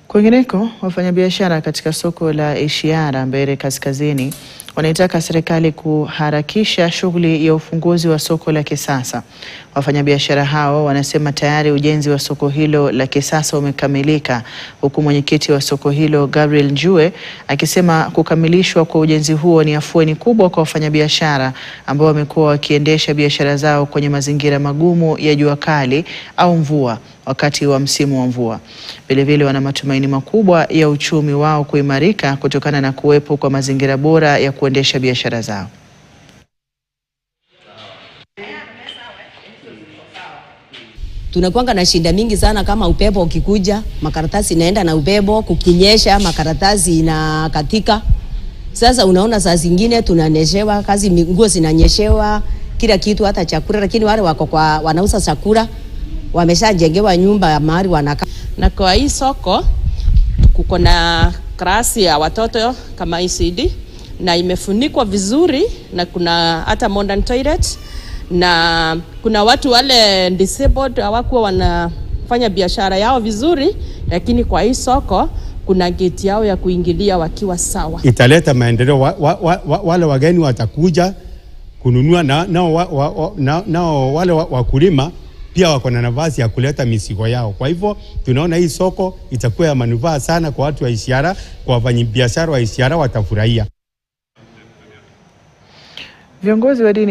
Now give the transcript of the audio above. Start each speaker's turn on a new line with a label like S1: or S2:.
S1: Kwingineko, wafanyabiashara katika soko la Ishiara Mbeere Kaskazini wanaitaka serikali kuharakisha shughuli ya ufunguzi wa soko la kisasa. Wafanyabiashara hao wanasema tayari ujenzi wa soko hilo la kisasa umekamilika, huku mwenyekiti wa soko hilo Gabriel Njue akisema kukamilishwa kwa ujenzi huo ni afueni kubwa kwa wafanyabiashara ambao wamekuwa wakiendesha biashara zao kwenye mazingira magumu ya jua kali au mvua wakati wa msimu wa mvua. Vilevile wana matumaini makubwa ya uchumi wao kuimarika kutokana na kuwepo kwa mazingira bora ya kuendesha biashara zao.
S2: Tunakuanga na shida mingi sana, kama upepo ukikuja, makaratasi inaenda na upepo, kukinyesha makaratasi inakatika. Sasa unaona saa zingine tunaneshewa kazi, nguo zinanyeshewa, kila kitu, hata chakula. Lakini wale wako kwa wanauza chakula wameshajengewa nyumba ya mahali wanakaa.
S3: Na kwa hii soko kuko na klasi ya watoto kama ECD na imefunikwa vizuri, na kuna hata modern toilet, na kuna watu wale disabled hawakuwa wanafanya biashara yao vizuri, lakini kwa hii soko kuna gate yao ya kuingilia wakiwa sawa.
S4: Italeta maendeleo, wale wageni watakuja kununua, nao wale wakulima pia wako na nafasi ya kuleta mizigo yao. Kwa hivyo tunaona hii soko itakuwa ya manufaa sana kwa watu wa Ishiara, kwa wafanyabiashara wa Ishiara watafurahia.
S1: Viongozi wa dini